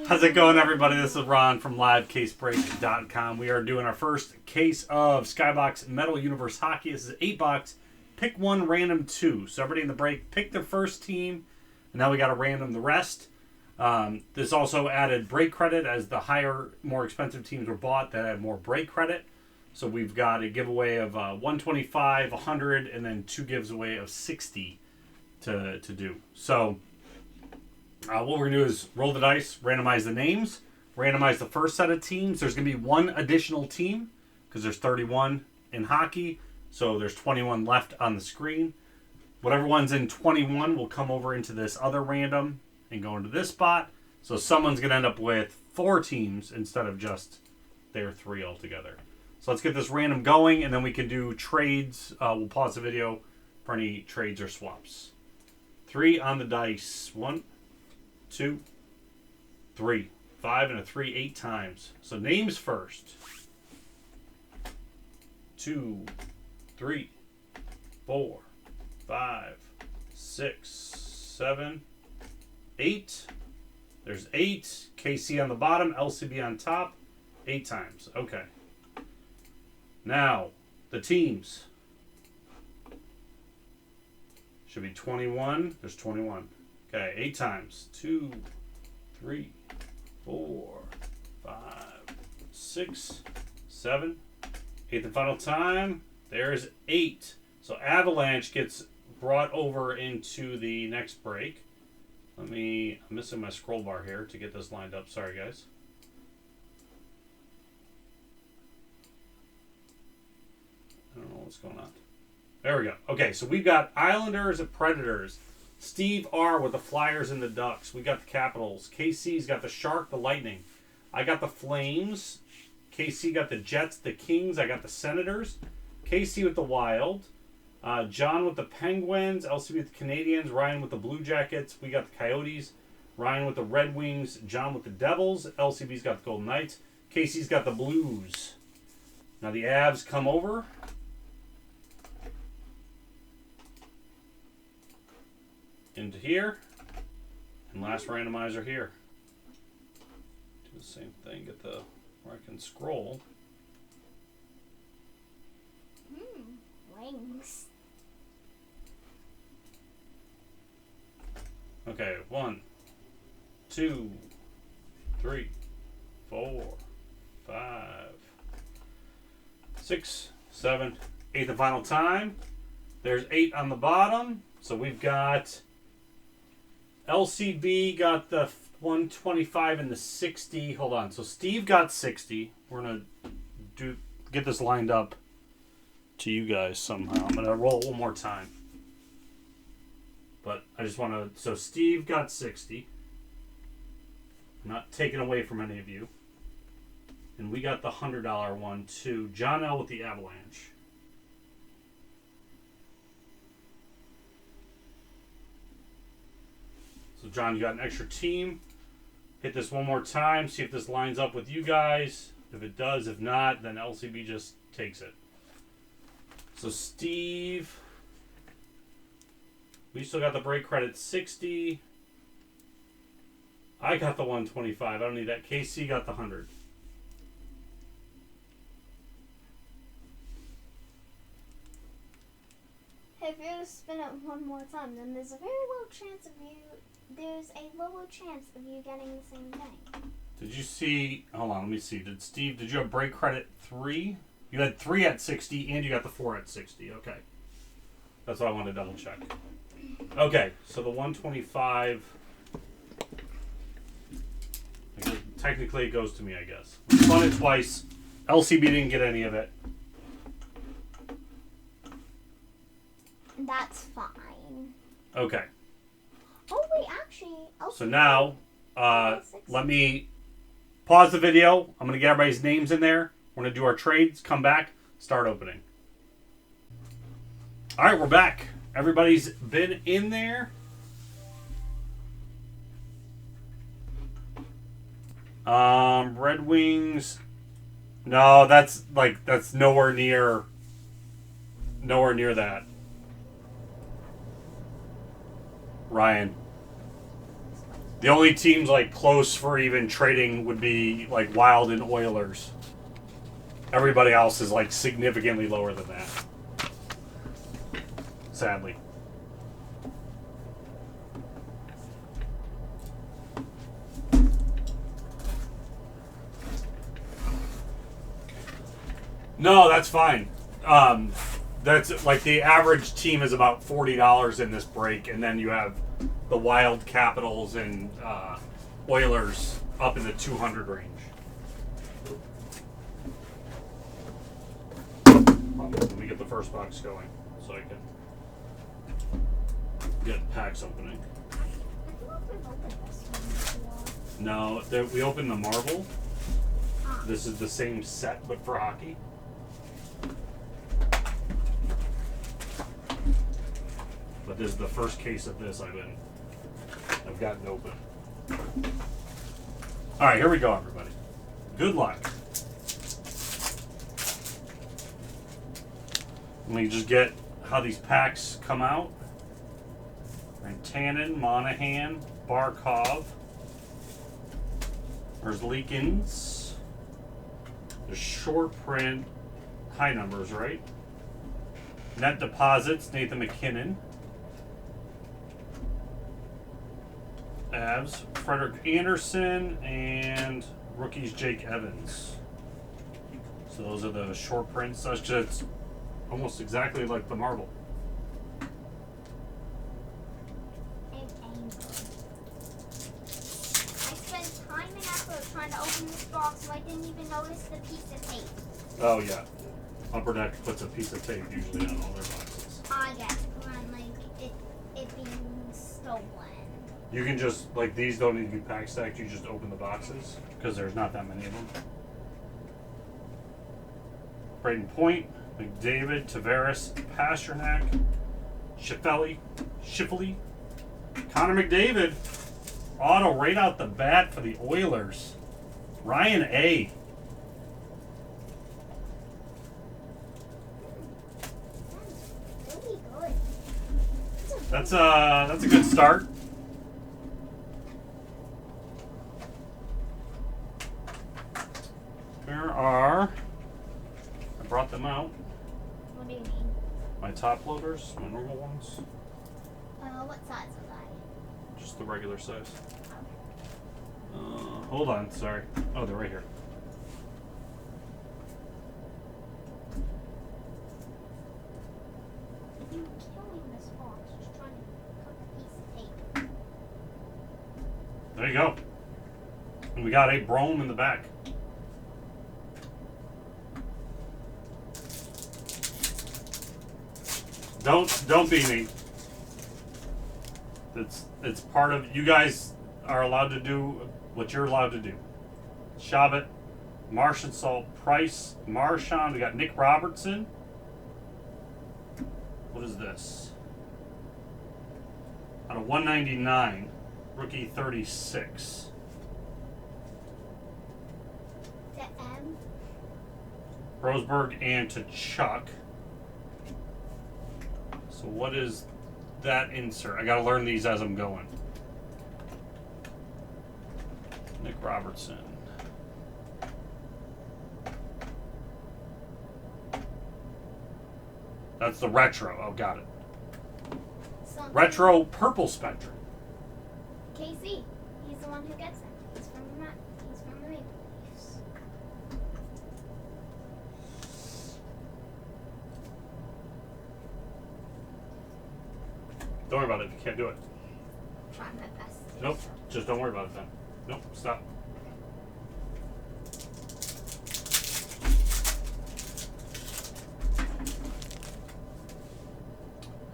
How's it going, everybody? This is Ron from LiveCaseBreak.com. We are doing our first case of SkyBox Metal Universe Hockey. This is 8-box. Pick one, random two. So everybody in the break, pick their first team, and now we got to random the rest. This also added break credit as the higher, more expensive teams were bought that had more break credit. So we've got a giveaway of 125, 100, and then two giveaway of 60 to do. So what we're going to do is roll the dice, randomize the names, randomize the first set of teams. There's going to be one additional team because there's 31 in hockey. So there's 21 left on the screen. Whatever one's in 21 will come over into this other random and go into this spot. So someone's going to end up with 4 teams instead of just their 3 altogether. So let's get this random going, and then we can do trades. We'll pause the video for any trades or swaps. 3 on the dice. 1, 2, 3. 5 and a 3, 8 times. So names first. 2, 3, 4, 5, 6, 7, 8. There's 8. KC on the bottom, LCB on top. 8 times. Okay. Now, the teams. Should be 21. There's 21. Okay, 8 times. 2, 3, 4, 5, 6, 7. 8th and final time. There's 8. So Avalanche gets brought over into the next break. I'm missing my scroll bar here to get this lined up. Sorry, guys. I don't know what's going on. There we go. Okay, so we've got Islanders and Predators. Steve R with the Flyers and the Ducks. We got the Capitals. KC's got the Shark, the Lightning. I got the Flames. KC got the Jets, the Kings. I got the Senators. KC with the Wild. John with the Penguins. LCB with the Canadians. Ryan with the Blue Jackets. We got the Coyotes. Ryan with the Red Wings. John with the Devils. LCB's got the Golden Knights. KC's got the Blues. Now the Avs come over. Into here. And last randomizer here. Do the same thing. Get the where I can scroll. Wings. Okay, 1, 2, 3, 4, 5, 6, 7, 8th and final time. There's 8 on the bottom. So we've got LCB got the 125 and the 60. Hold on. So Steve got 60. We're going to get this lined up to you guys somehow. I'm going to roll it one more time. But I just want to... So Steve got 60. I'm not taking away from any of you. And we got the $100 one too. John L. with the Avalanche. So John, you got an extra team. Hit this one more time. See if this lines up with you guys. If it does, if not, then LCB just takes it. So Steve, we still got the break credit 60. I got the 125. I don't need that. KC got the 100. If you were to spin it one more time, then there's a very low chance of you. There's a lower chance of you getting the same thing. Did you see? Hold on, let me see. Did you have break credit 3? You had 3 at 60, and you got the 4 at 60. Okay. That's what I wanted to double check. Okay, so the 125... Technically, it goes to me, I guess. We spun it twice. LCB didn't get any of it. That's fine. Okay. Oh, wait, actually... So now, let me pause the video. I'm going to get everybody's names in there. We're going to do our trades, come back, start opening. All right, we're back. Everybody's been in there. Red Wings. No, that's nowhere near that. The only teams like close for even trading would be like Wild and Oilers. Everybody else is like significantly lower than that. Sadly. No, that's fine. That's like the average team is about $40 in this break, and then you have the Wild, Capitals, and Oilers up in the 200 range. Let me get the first box going so I can get packs opening. No, we opened the Marvel. This is the same set, but for hockey. But this is the first case of this I've gotten open. All right, here we go, everybody. Good luck. Let me just get how these packs come out. Rantanen, Monahan, Barkov. There's Leakins. There's short print, high numbers, right? Net deposits, Nathan McKinnon. Avs, Frederick Anderson, and rookies Jake Evans. So those are the short prints. That's just almost exactly like the Marvel. I spent time and effort trying to open this box, so I didn't even notice the piece of tape. Oh yeah, Upper Deck puts a piece of tape usually on all their boxes. I guess on like it being stolen. You can just, like, these don't need to be pack stacked, you just open the boxes, because there's not that many of them. Braden Point, McDavid, Tavares, Pasternak, Schiffely, Connor McDavid, auto right out the bat for the Oilers. Ryan A. That's really good. That's a good start. There are, I brought them out, What do you mean? my top loaders, my normal ones, What size are they? just the regular size. Hold on, sorry. Oh, they're right here. You're killing this box, just trying to cut a piece of tape. There you go. And we got a Brome in the back. Don't be me. It's part of, you guys are allowed to do what you're allowed to do. Shabbat, Martian Salt, Price, Marchand. We got Nick Robertson. What is this? Out of 199, rookie 36. The M. Roseburg and to Chuck. So what is that insert? I gotta learn these as I'm going. Nick Robertson. That's the retro. Oh, got it. Something. Retro purple spectrum. KC. He's the one who gets them. He's from the Maple Leafs. Don't worry about it if you can't do it. Try my best. Nope. Just don't worry about it then. Nope. Stop.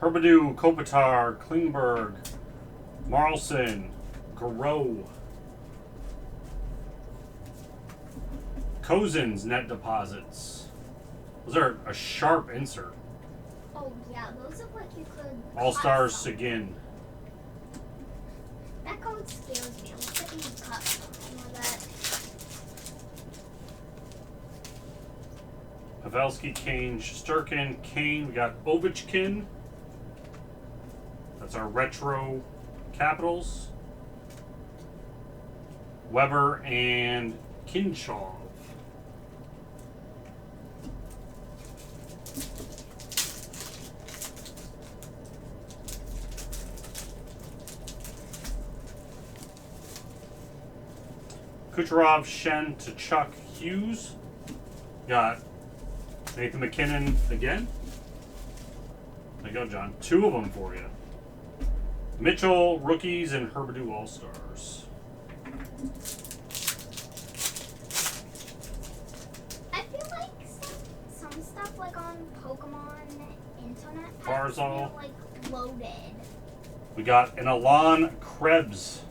Herbadou, Kopitar, Klingberg, Marlson, Garreau, Cousins net deposits. Those are a sharp insert. Oh yeah, those look like you could. All Stars cut some. Seguin. That code scares me. It looks like you can cut something with that. Pavelski, Kane, Shesterkin, Kane. We got Ovechkin. That's our retro Capitals. Weber, and Kinchov. Kucherov, Shen, to Chuck, Hughes. Got Nathan McKinnon again. There you go, John. 2 of them for you. Mitchell, rookies, and Herberdue All-Stars. I feel like some stuff like on Pokemon internet Barzal. feel like loaded. We got an Alon Krebs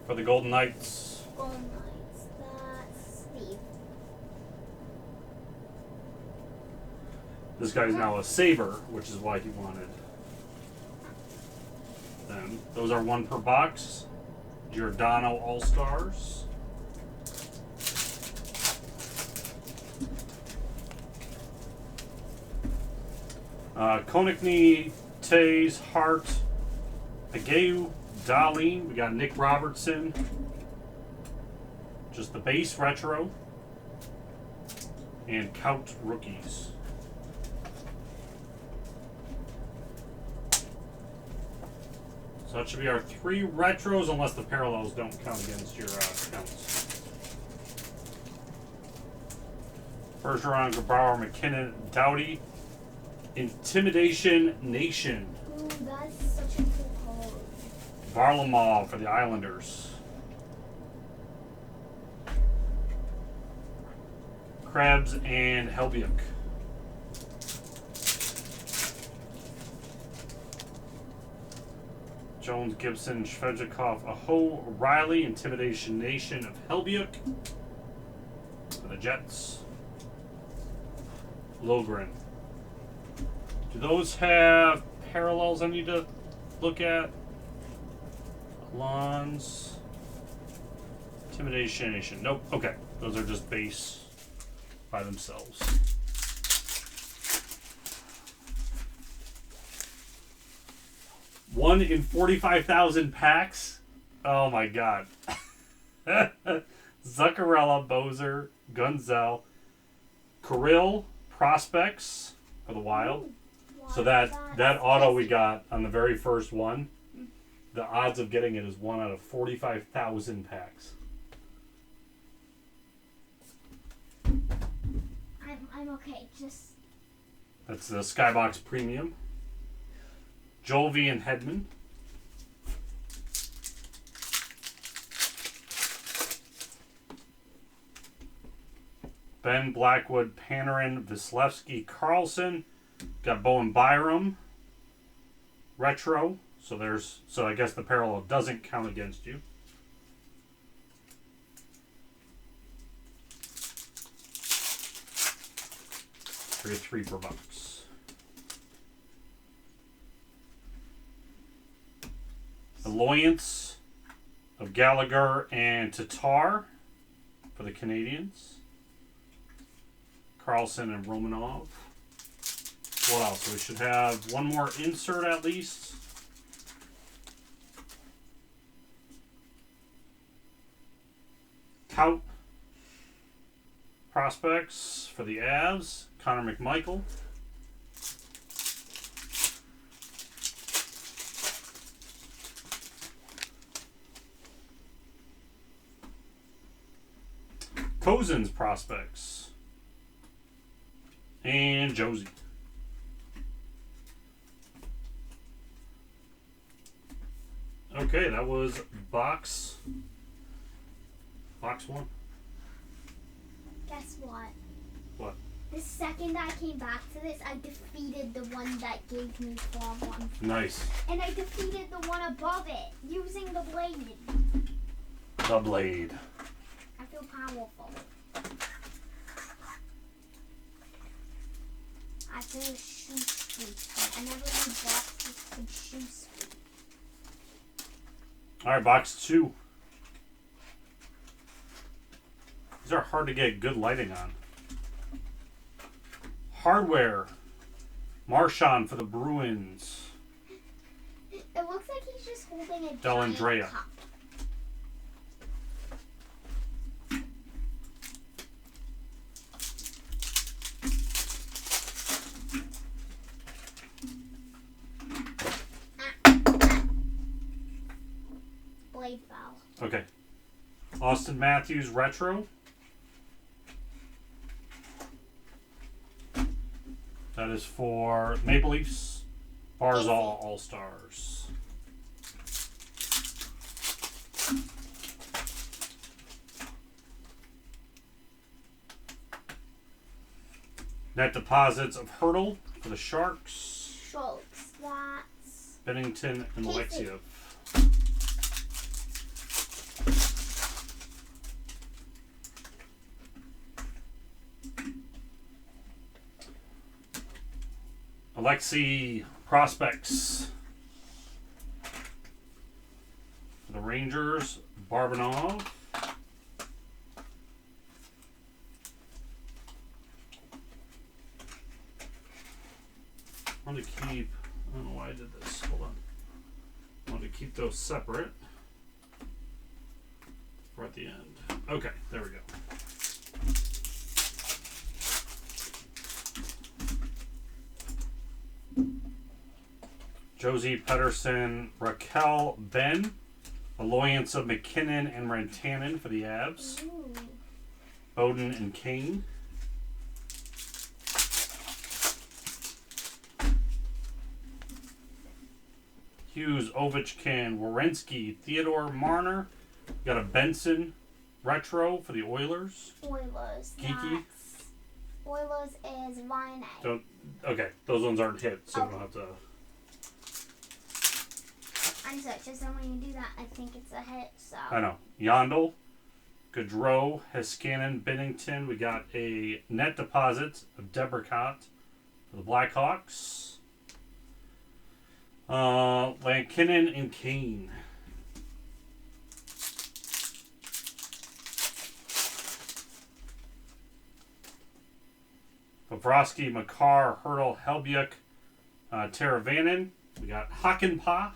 for the Golden Knights. Golden Knights. That's Steve. This guy's now a Saber, which is why he wanted them. Those are 1 per box. Giordano All-Stars. Konechny, Tays, Hart, Ageu, Darlene. We got Nick Robertson. Just the base retro. And Count rookies. So that should be our 3 retros, unless the parallels don't count against your counts. First round, Grabauer, McKinnon, Doughty. Intimidation Nation. Ooh, that's such a cool card. Varlamov for the Islanders. Krebs and Helbiuk. Jones, Gibson, Shvedjakov, Aho, Riley, Intimidation Nation of Helbiuk for the Jets. Logren. Do those have parallels I need to look at? Alon's Intimidation Nation. Nope. Okay. Those are just base by themselves. One in 45,000 packs. Oh my god. Zuccarello, Bozer, Gunzel, Kirill, Prospects for the Wild. So that auto we got on the very first one, the odds of getting it is 1 out of 45,000 packs. I'm okay. Just That's the SkyBox Premium. Jolvi and Hedman. Ben, Blackwood, Panarin, Vasilevsky, Carlson. Got Bowen Byram. Retro. So I guess the parallel doesn't count against you. For your 3 per box. Alliance of Gallagher and Tatar for the Canadians. Carlson and Romanov. What else? We should have one more insert at least. Tout. Prospects for the Avs. Connor McMichael. Cousins prospects. And Josie. Okay, that was box 1. guess what? What? The second I came back to this, I defeated the one that gave me 4-1. Nice. And I defeated the one above it using the blade. The blade. I feel powerful. I feel a shoe streak. I never knew boxes could shoe streak. Alright, box 2. These are hard to get good lighting on. Hardware. Marchand for the Bruins. It looks like he's just holding a Dellandrea. giant cup. blade foul. Okay. Austin Matthews Retro. That is for Maple Leafs. Barzal All-Stars. Net deposits of Hurdle for the Sharks. Schultz, that's Bennington and Alexiev. Alexi Prospects for the Rangers. Barbanov. I want to keep, I don't know why I did this. Hold on. I want to keep those separate. We're at the end. Okay, there we go. Josie Pedersen, Raquel Ben, Alliance of McKinnon and Rantanen for the Avs. Ooh. Bowden and Kane. Hughes, Ovechkin, Werenski, Theodore Marner. Got a Benson retro for the Oilers. Oilers. Geeky. Oilers is Ryan A. Don't, okay, those ones aren't hit, so Okay. we don't have to. I'm sorry, just when you do that, I think it's a hit, so. I know. Yondel, Gaudreau, Heiskanen, Bennington. We got a net deposit of Debricott for the Blackhawks. Lankinen and Kane. Bobrovsky, Makar, Hurdle, Helbiuk, Teravainen. We got Hakanpää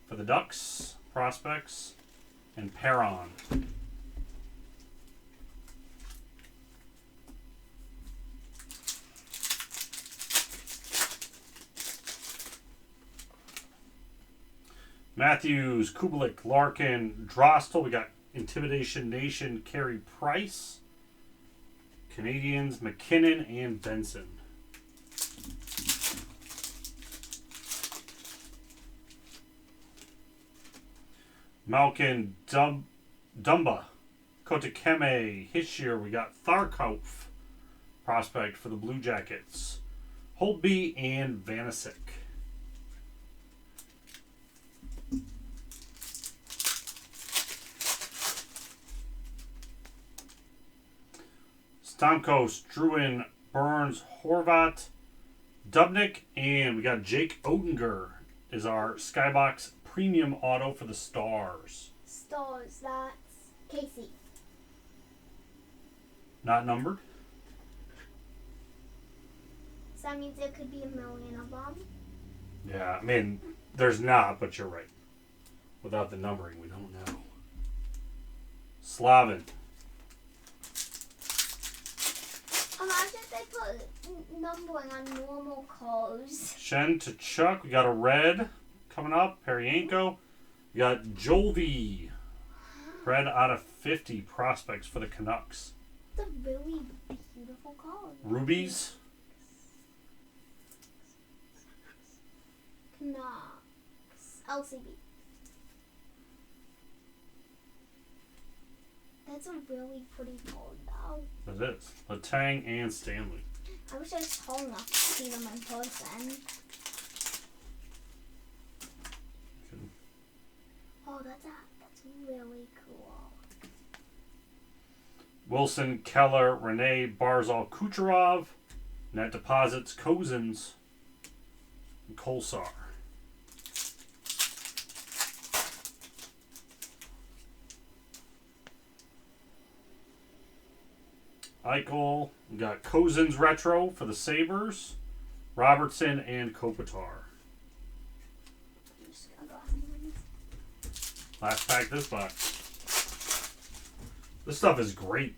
for the Ducks, Prospects, and Perron. Matthews, Kubalik, Larkin, Drostel. We got Intimidation Nation, Carey Price. Canadians, McKinnon, and Benson. Malkin, Dumba, Kotakeme, Hischier. We got Tharkov, prospect for the Blue Jackets. Holtby and Vanisic. Stamkos, Struan, Burns, Horvat, Dubnik, and we got Jake Oettinger is our SkyBox Premium Auto for the Stars. Stars, that's Casey. Not numbered. So that means there could be 1,000,000 of them. Yeah, I mean, there's not, but you're right. Without the numbering, we don't know. Slavin. Imagine if they put numbering on normal cars. Shen to Chuck. We got a red coming up. Peryanko. We got Jolvi. Red out of 50 prospects for the Canucks. It's a really beautiful car. Rubies. Canucks. LCB. That's a really pretty card, though. That is. Letang and Stanley. I wish I was tall enough to see them in person. Oh, that's really cool. Wilson, Keller, Rene, Barzal, Kucherov. Net deposits, Cozens, and Kolsar. Eichel. We got Cozens retro for the Sabres. Robertson and Kopitar. Last pack this box. This stuff is great.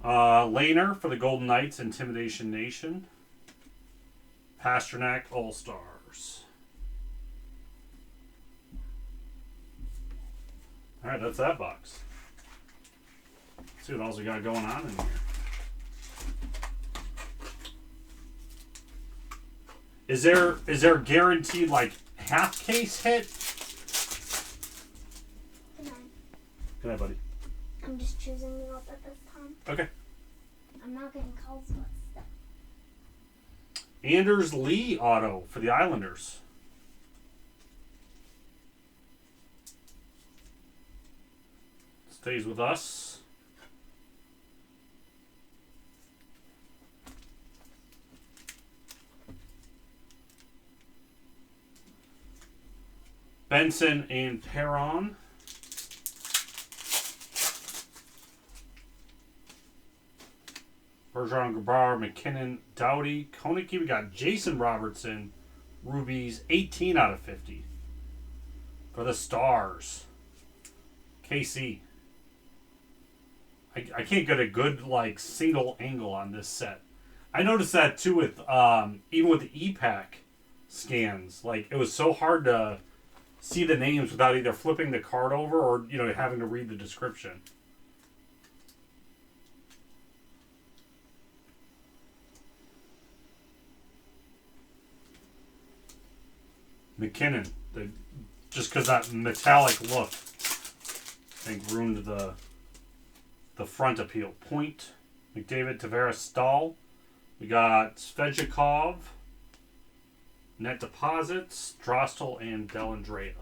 Lehner for the Golden Knights, Intimidation Nation. Pasternak All-Stars. All right, that's that box. Let's see what else we got going on in here. Is there guaranteed like half case hit? Good night. Good night, buddy. I'm just choosing you up at this time. Okay. I'm not getting calls with stuff. Anders Lee auto for the Islanders. Stays with us. Benson and Perron. Bergeron, Grabbar, McKinnon, Doughty, Konecki. We got Jason Robertson, Rubies, 18 out of 50. For the Stars. KC. I can't get a good like single angle on this set. I noticed that too with even with the EPAC scans. Like it was so hard to see the names without either flipping the card over or having to read the description. McKinnon, just because that metallic look, I think ruined the front appeal. Point, McDavid, Tavares, Stahl. We got Svechnikov, Net Deposits, Drostel, and Dellandrea.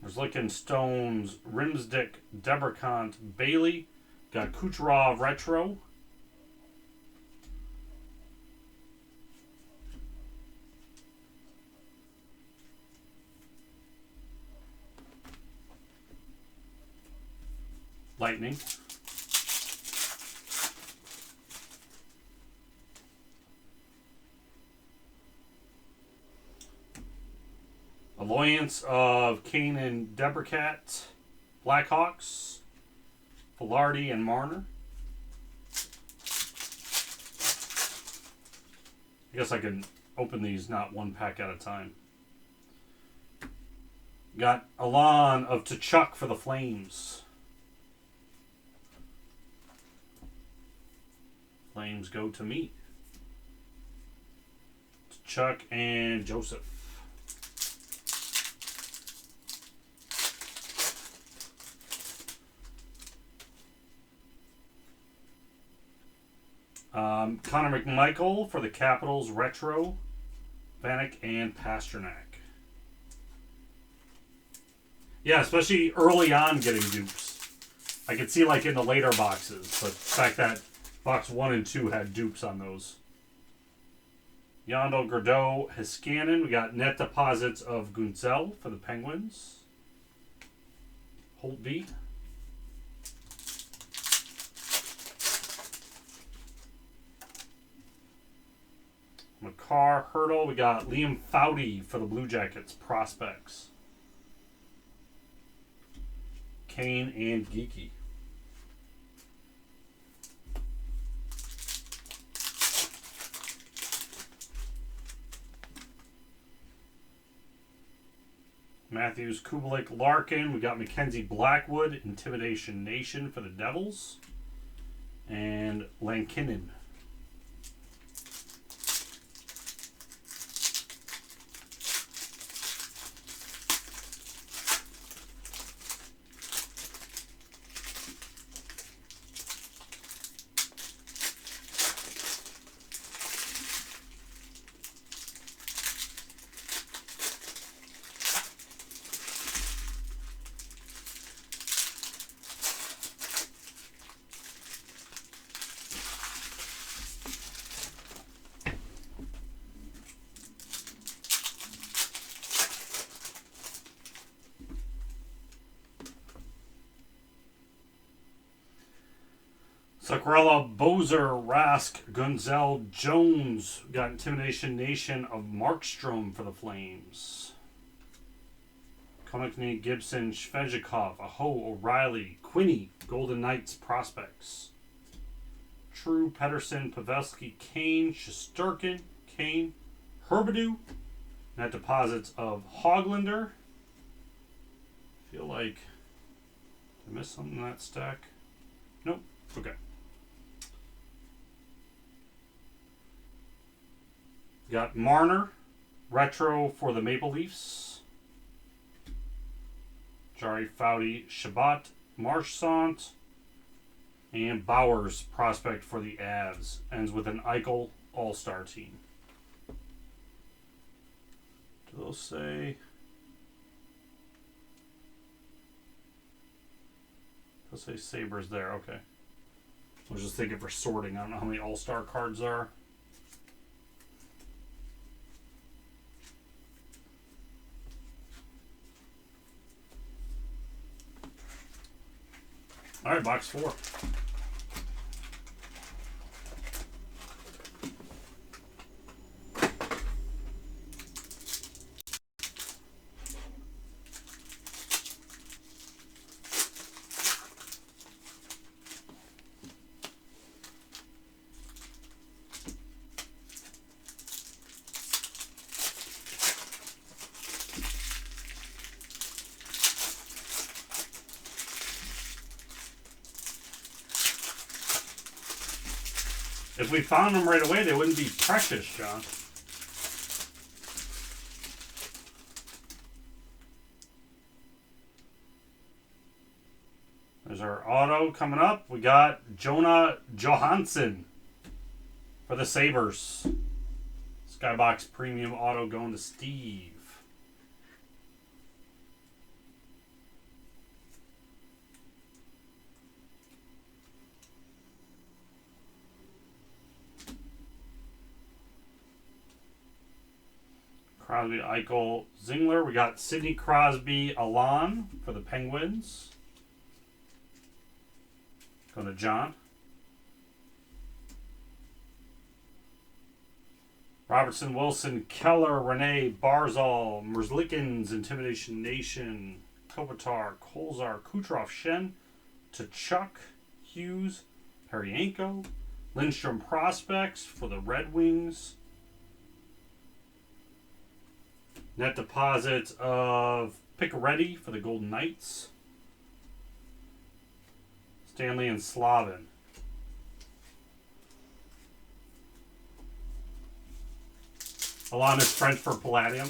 There's Lickin' Stones, Rimsdick, Debercant, Bailey. Got Kucherov Retro. Lightning. Alliance of Kane and Debercat. Blackhawks. Velarde and Marner. I guess I can open these not one pack at a time. Got Alon of Tkachuk for the Flames. Flames go to me. Chuck and Joseph. Connor McMichael for the Capitals Retro. Vanek and Pasternak. Yeah, especially early on getting dupes. I could see like in the later boxes, but the fact that Box 1 and 2 had dupes on those. Yandel, Gordeau, Hiskanen. We got net deposits of Gunzel for the Penguins. Holtby. McCarr, Hurdle. We got Liam Foudy for the Blue Jackets. Prospects. Kane and Geeky. Matthews, Kubalik, Larkin. We got Mackenzie Blackwood, Intimidation Nation for the Devils. And Lankinen. Zuccarello, Bozer, Rask, Gunzel, Jones. We got Intimidation Nation of Markstrom for the Flames. Konechny, Gibson, Svechnikov, Aho, O'Reilly, Quinney, Golden Knights Prospects. True, Pedersen, Pavelski, Kane, Shesterkin, Kane, Herbedew, Net deposits of Hoglander. Feel like did I miss something in that stack? Nope. Okay. Got Marner, retro for the Maple Leafs. Jari Foudy, Shabbat, Marchant, and Bowers, prospect for the Avs. Ends with an Eichel All-Star team. Do those say... Those say Sabres there. Okay. I was just thinking for sorting. I don't know how many All-Star cards are. All right, box 4. If we found them right away, they wouldn't be precious, John. There's our auto coming up. We got Jonah Johansson for the Sabres. SkyBox Premium Auto going to Steve. Crosby, Eichel, Zingler. We got Sidney Crosby, Alon for the Penguins. Going to John. Robertson, Wilson, Keller, Renee, Barzal, Merzlikins, Intimidation Nation, Kopitar, Kolzar, Kucherov, Shen, Tkachuk, Hughes, Haryanko, Lindstrom prospects for the Red Wings. Net deposits of Picaretti for the Golden Knights. Stanley and Slavin. Alon is French for Palladium.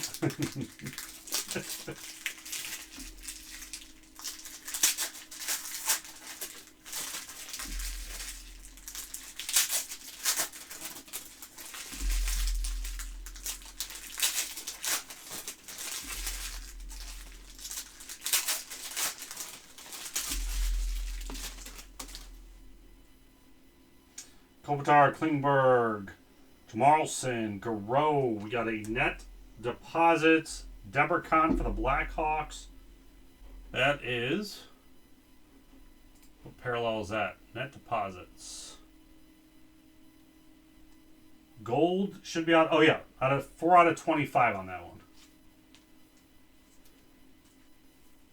Kopitar, Klingberg, Marlson, Garreau. We got a net deposits. Debercon for the Blackhawks. That is... What parallel is that? Net deposits. Gold should be out. Oh, yeah. 4 out of 25 on that one.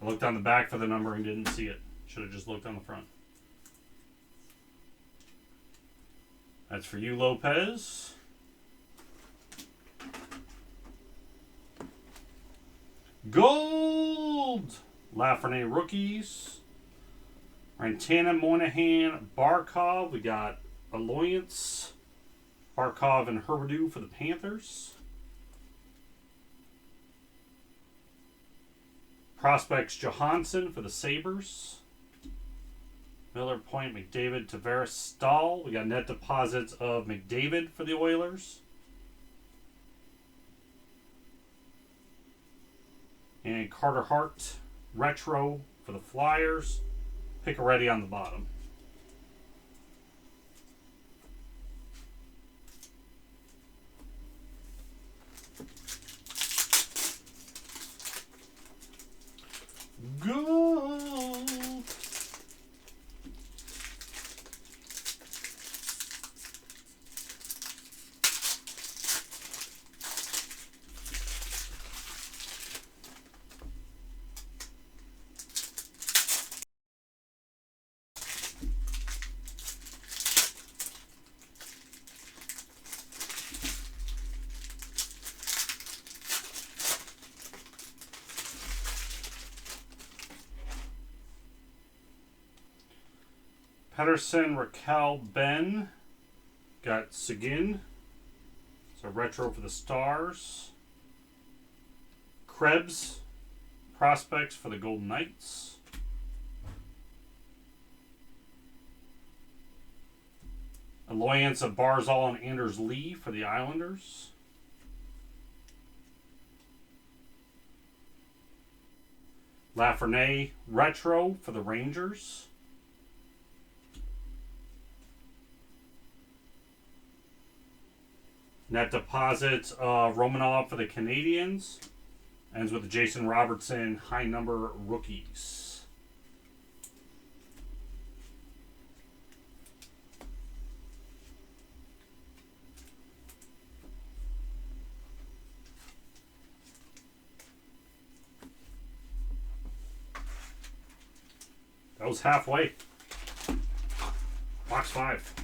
I looked on the back for the number and didn't see it. Should have just looked on the front. That's for you, Lopez. Gold! Lafreniere rookies. Rantana, Moynihan, Barkov. We got Alliance, Barkov, and Herbedew for the Panthers. Prospects Johansson for the Sabres. Miller, Point, McDavid, Tavares, Stahl. We got net deposits of McDavid for the Oilers. And Carter Hart, retro for the Flyers. Picaretti on the bottom. Gold. Pedersen, Raquel, Ben. Got Seguin. So retro for the Stars. Krebs, prospects for the Golden Knights. Alliance of Barzal and Anders Lee for the Islanders. Lafreniere, retro for the Rangers. Net deposits of Romanov for the Canadiens. Ends with the Jason Robertson high number rookies. That was halfway. Box 5.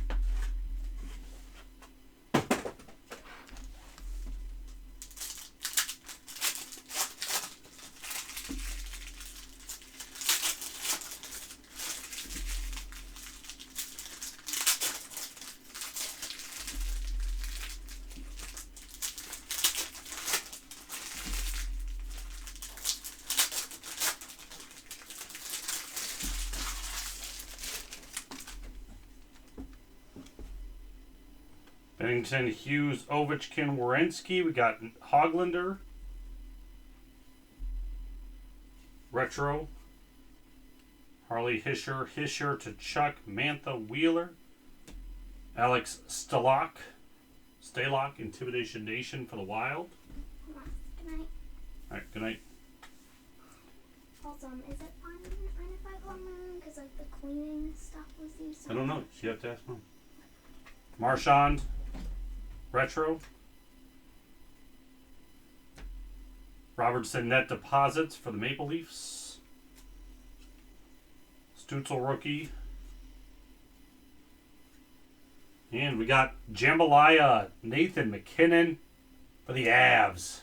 Bennington, Hughes, Ovechkin, Werenski. We got Hoglander. Retro. Harley Hischer to Chuck, Mantha, Wheeler. Alex Stalock, Intimidation Nation for the Wild. Good night. Alright, good night. Also, is it fine if I go on my own? Because like the cleaning stuff was used. I don't know. You have to ask Mom. Marchand. Retro. Robertson net deposits for the Maple Leafs. Stutzel rookie. And we got Jambalaya, Nathan McKinnon for the Avs.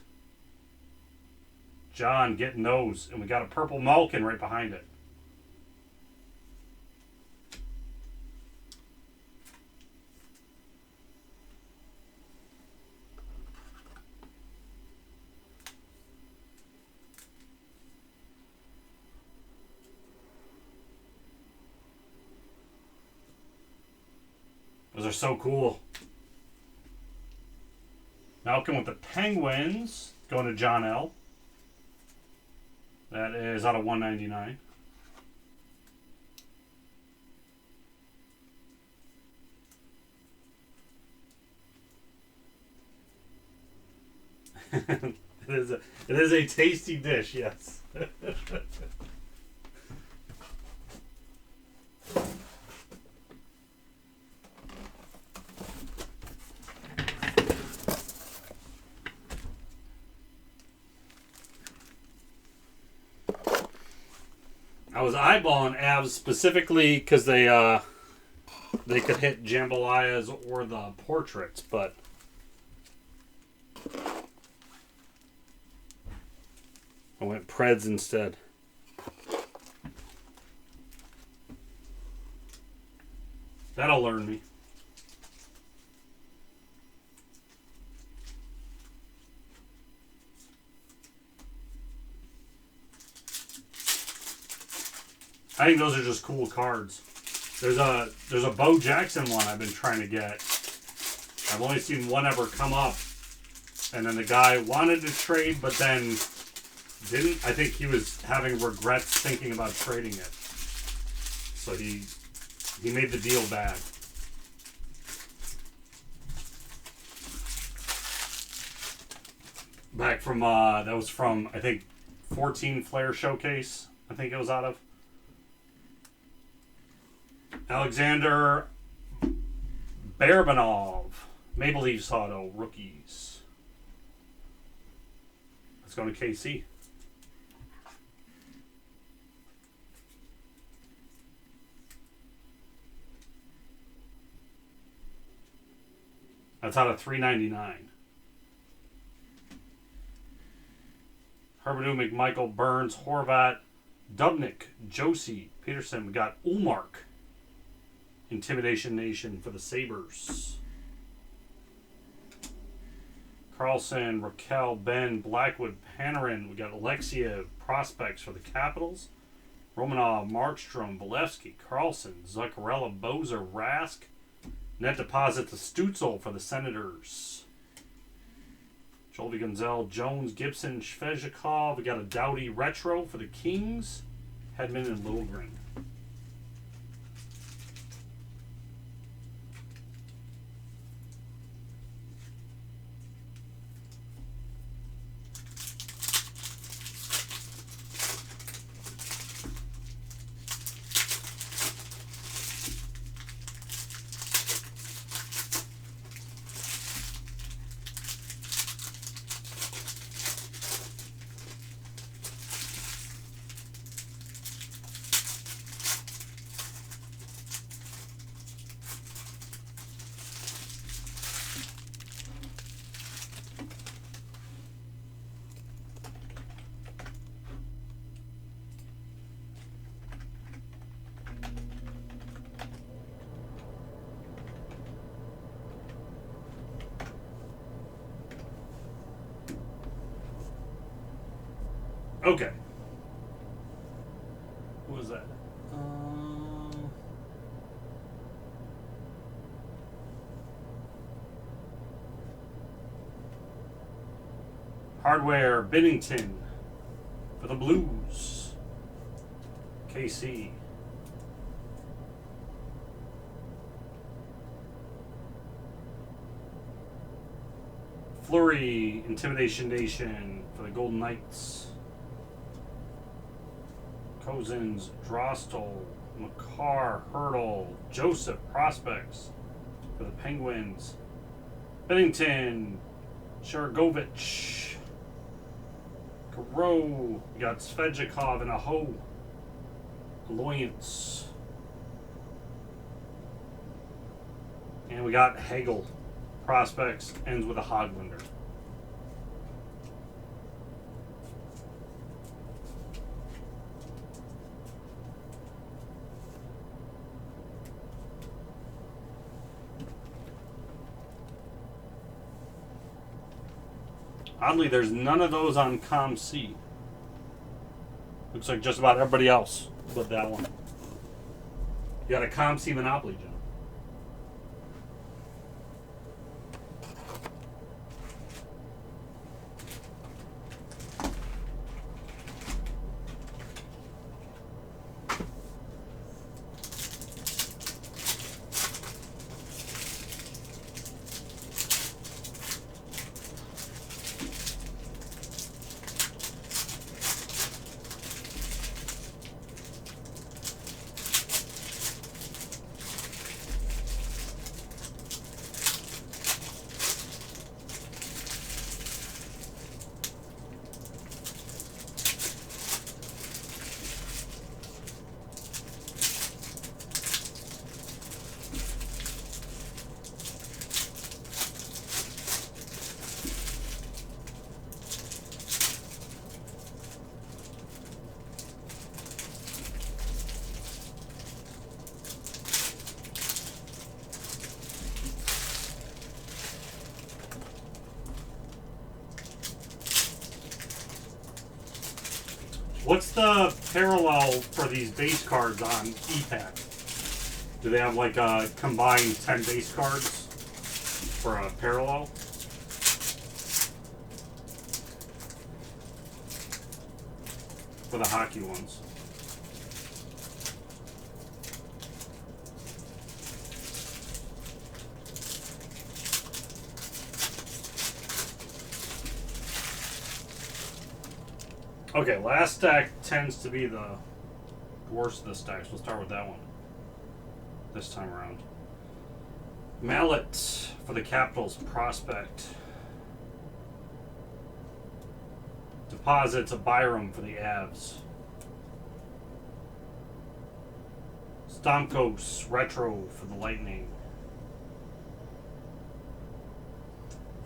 John getting those. And we got a purple Malkin right behind it. Those are so cool. Malcolm with the Penguins. Going to John L. That is out of 199. It is a tasty dish, yes. I was eyeballing Avs specifically because they could hit Jambalayas or the portraits, but I went Preds instead. That'll learn me. I think those are just cool cards. There's a Bo Jackson one I've been trying to get. I've only seen one ever come up, and then the guy wanted to trade, but then didn't. I think he was having regrets thinking about trading it, so he made the deal bad. Back from that was from I think 14 Flair Showcase. I think it was out of. Alexander Barabanov, Maple Leafs auto, rookies. Let's go to KC. That's out of 399. Herbedew, McMichael, Burns, Horvat, Dubnik, Josie, Peterson. We got Ulmark. Intimidation Nation for the Sabres. Carlson, Raquel, Ben, Blackwood, Panarin. We got Alexia, prospects for the Capitals. Romanov, Markstrom, Valevsky, Carlson, Zuccarello, Bozer, Rask. Net deposit to Stutzel for the Senators. Jolvi Gonzalez, Jones, Gibson, Shvezhikov. We got a Doughty retro for the Kings. Hedman and Liljegren. Okay. What was that? Hardware, Binnington for the Blues. KC. Fleury, Intimidation Nation for the Golden Knights. Cozens, Drostel, McCarr, Hurdle, Joseph, prospects for the Penguins. Bennington, Sharagovich, Garreau. We got Svechnikov and Aho. Alliance. And we got Hagel, prospects, ends with a Hoglander. Oddly, there's none of those on ComC. Looks like just about everybody else but that one. You got a ComC Monopoly, John. What's the parallel for these base cards on EPAC? Do they have like a combined 10 base cards for a parallel? For the hockey ones. Okay, last stack tends to be the worst of the stacks. We'll start with that one this time around. Mallet for the Capitals, prospect. Deposits of Byram for the Avs. Stamkos, retro for the Lightning.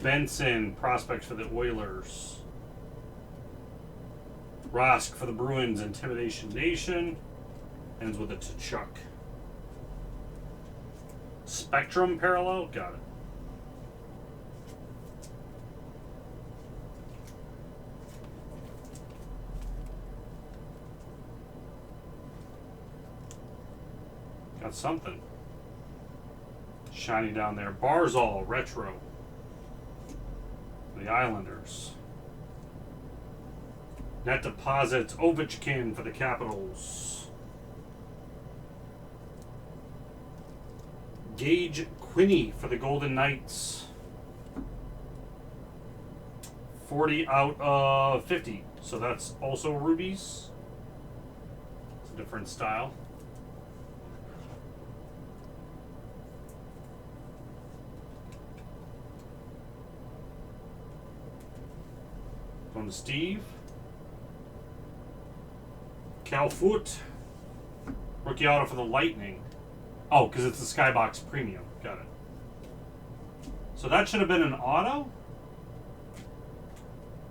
Benson, prospect for the Oilers. Rask for the Bruins, Intimidation Nation. Ends with a Tkachuk. Spectrum parallel? Got it. Got something. Shiny down there. Barzal, retro. The Islanders. Net deposits, Ovechkin for the Capitals. Gage Quinney for the Golden Knights. 40 out of 50. So that's also rubies. It's a different style. Going to Steve. Cal Foot. Rookie auto for the Lightning. Oh, because it's the SkyBox Premium. Got it. So that should have been an auto?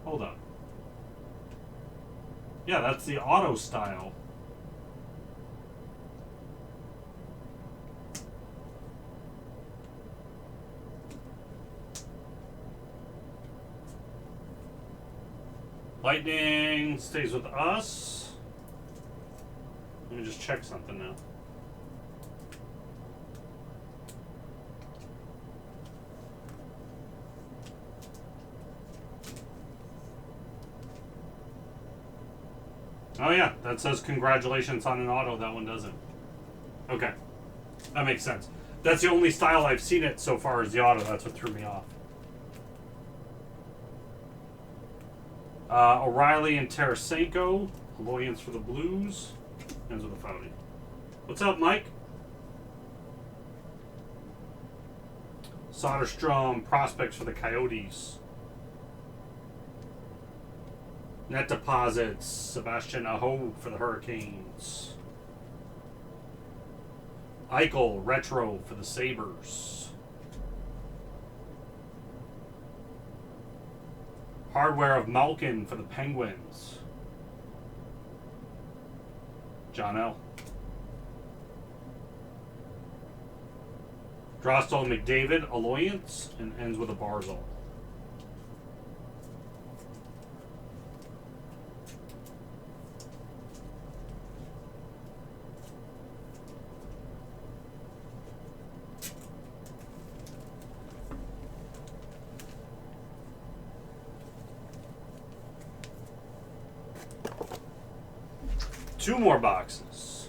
Hold up. Yeah, that's the auto style. Lightning stays with us. Let me just check something now. Oh yeah, that says congratulations on an auto. That one doesn't. Okay, that makes sense. That's the only style I've seen it so far is the auto. That's what threw me off. O'Reilly and Tarasenko. Alliance for the Blues. Ends with a Foudy. What's up, Mike? Soderstrom, prospects for the Coyotes. Net deposits, Sebastian Aho for the Hurricanes. Eichel, retro for the Sabres. Hardware of Malkin for the Penguins. John L. Drostel McDavid, Alliance, and ends with a Barzal. Two more boxes.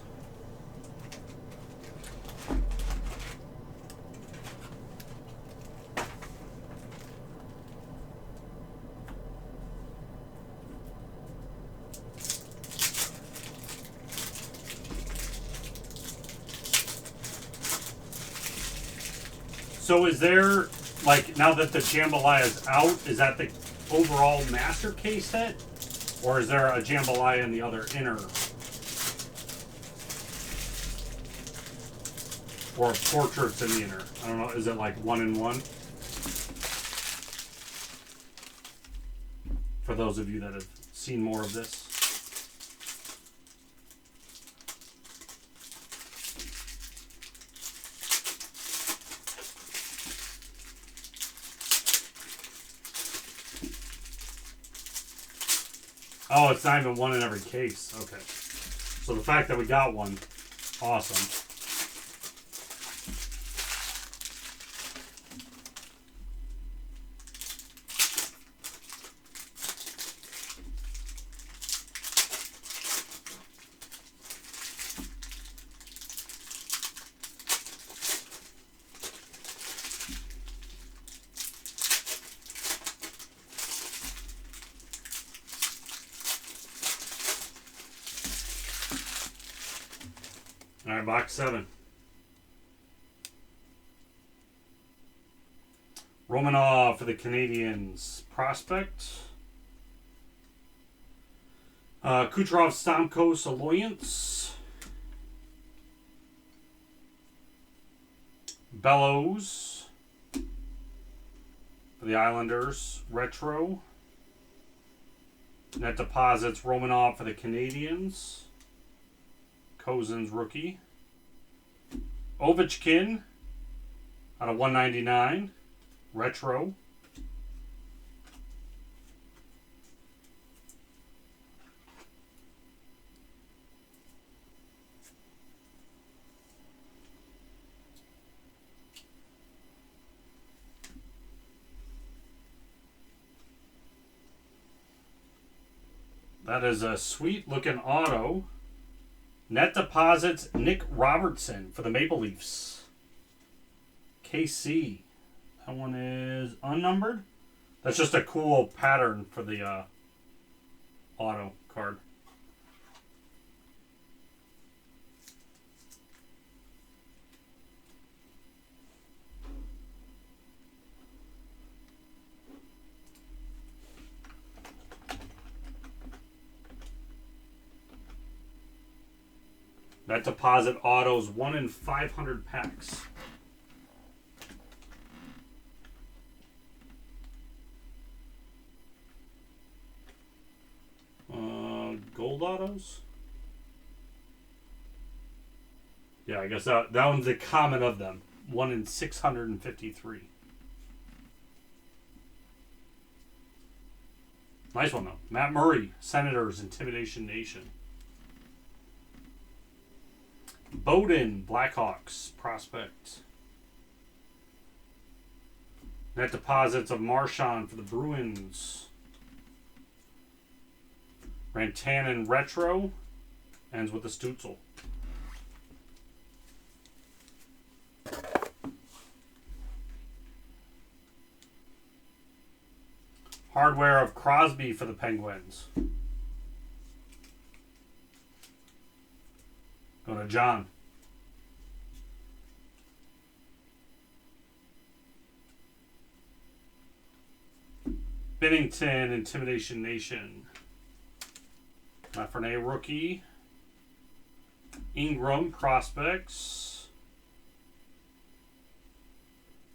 So is there, like, now that the Jambalaya is out, is that the overall master case set? Or is there a Jambalaya in the other inner? Or portraits in the inner? I don't know, is it like 1 in 1? For those of you that have seen more of this. Oh, it's not even one in every case. Okay. So the fact that we got one, awesome. All right, box 7. Romanov for the Canadians. Prospect. Kucherov, Stamkos, Alliance. Bellows for the Islanders. Retro. Net deposits. Romanov for the Canadians. Cousins rookie. Ovechkin Out of 199, retro. That is a sweet looking auto. Net deposits Nick Robertson for the Maple Leafs. KC. That one is unnumbered. That's just a cool pattern for the auto card. That deposit autos 1 in 500 packs. Gold autos? Yeah, I guess that one's the common of them. 1 in 653. Nice one, though. Matt Murray, Senators, Intimidation Nation. Bowden, Blackhawks, Prospect. Net deposits of Marchand for the Bruins. Rantanen Retro. Ends with the Stutzel. Hardware of Crosby for the Penguins. Going to John. Binnington, Intimidation Nation. Lafreniere rookie. Ingram, Prospects.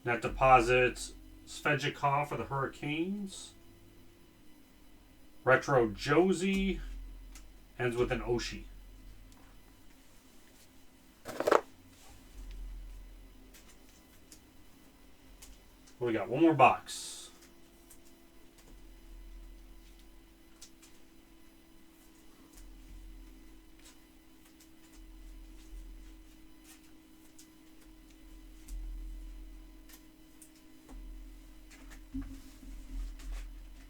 Net deposits, Svechnikov for the Hurricanes. Retro Josie. Ends with an Oshie. What we got? One more box.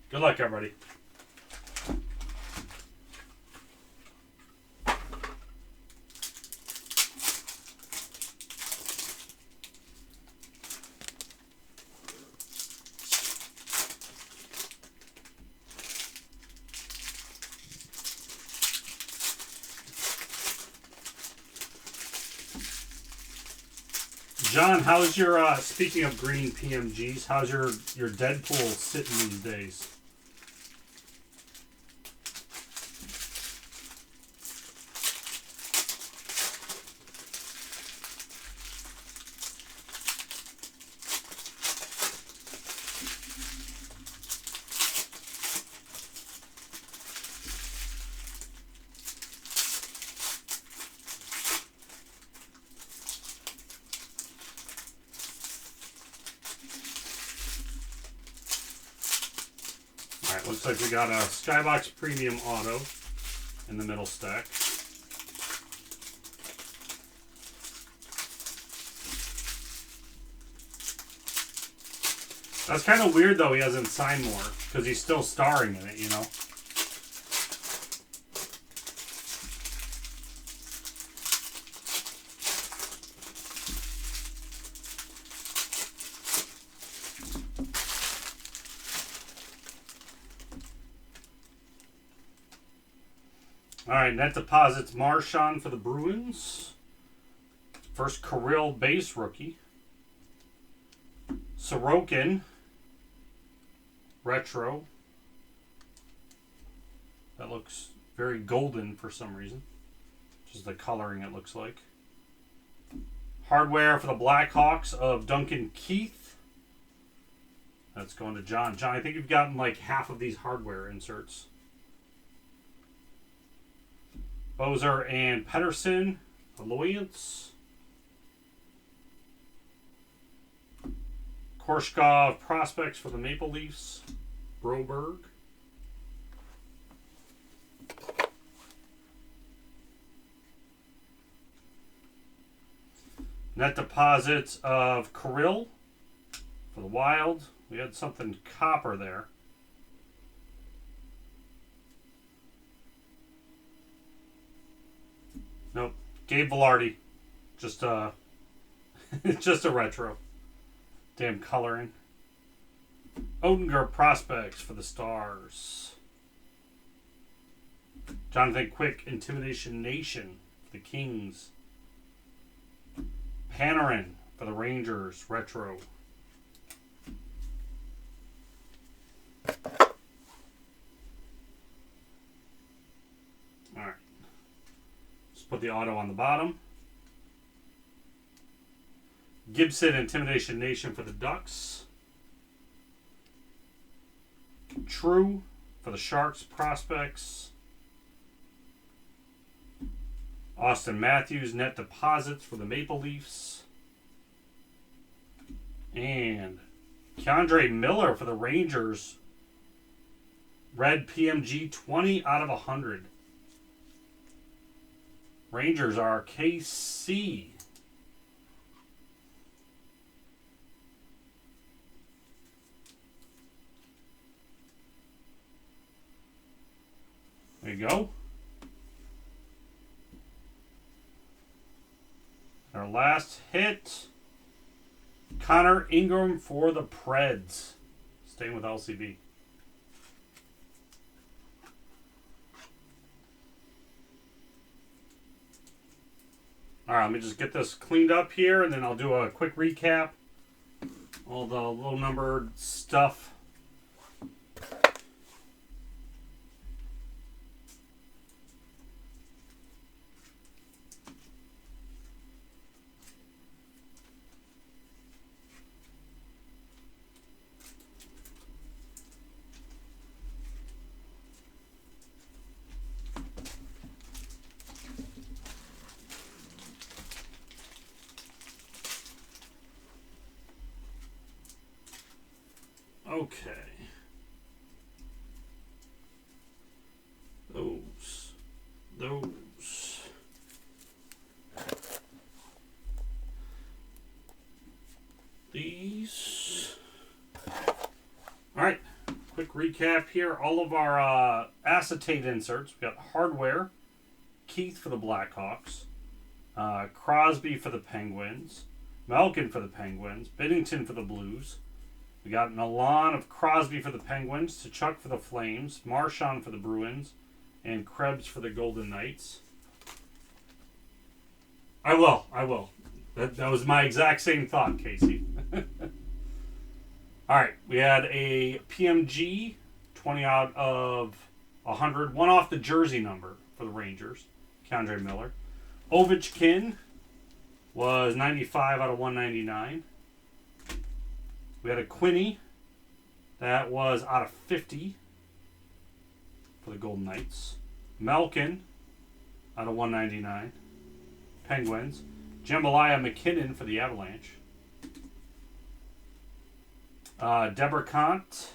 Good luck, everybody. John, how's your, speaking of green PMGs, how's your Deadpool sitting these days? Looks like we got a SkyBox Premium Auto in the middle stack. That's kind of weird, though, he hasn't signed more, because he's still starring in it, you know? All right, net deposits Marchand for the Bruins. First Kirill base rookie. Sorokin retro. That looks very golden for some reason. Just the coloring it looks like. Hardware for the Blackhawks of Duncan Keith. That's going to John. John, I think you've gotten like half of these hardware inserts. Bozer and Pedersen, Alliance. Korshkov prospects for the Maple Leafs. Broberg. Net deposits of Kirill for the Wild. We had something copper there. Nope. Gabe Velarde. Just just a retro. Damn coloring. Oettinger prospects for the Stars. Jonathan Quick, Intimidation Nation for the Kings. Panarin for the Rangers, retro. Alright. Just put the auto on the bottom. Gibson, Intimidation Nation for the Ducks. True for the Sharks, prospects. Austin Matthews, net deposits for the Maple Leafs. And Keandre Miller for the Rangers. Red PMG 20 out of 100. Rangers are KC. There you go. Our last hit. Connor Ingram for the Preds. Staying with LCB. Alright, let me just get this cleaned up here and then I'll do a quick recap. All the low numbered stuff. Okay. Those. These. All right. Quick recap here. All of our acetate inserts. We got Hardware. Keith for the Blackhawks. Crosby for the Penguins. Malkin for the Penguins. Binnington for the Blues. We got Milan of Crosby for the Penguins, Tkachuk for the Flames, Marchand for the Bruins, and Krebs for the Golden Knights. I will. That was my exact same thought, Casey. All right, we had a PMG, 20 out of 100, one off the jersey number for the Rangers, Keandre Miller. Ovechkin was 95 out of 199. We had a Quinney that was out of 50 for the Golden Knights. Malkin out of 199. Penguins. Jambalaya McKinnon for the Avalanche. Debercant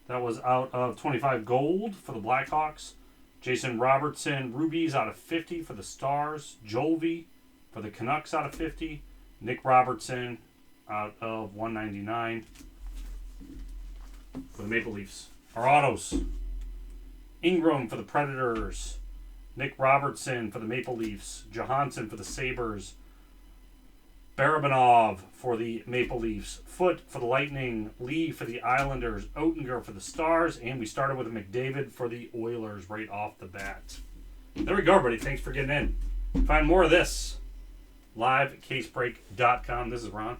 that was out of 25 gold for the Blackhawks. Jason Robertson Rubies out of 50 for the Stars. Jolvie for the Canucks out of 50. Nick Robertson out of 199 for the Maple Leafs. Our autos. Ingram for the Predators. Nick Robertson for the Maple Leafs. Johansson for the Sabres. Barabanov for the Maple Leafs. Foote for the Lightning. Lee for the Islanders. Oettinger for the Stars. And we started with a McDavid for the Oilers right off the bat. There we go, everybody. Thanks for getting in. Find more of this. LiveCaseBreak.com. This is Ron.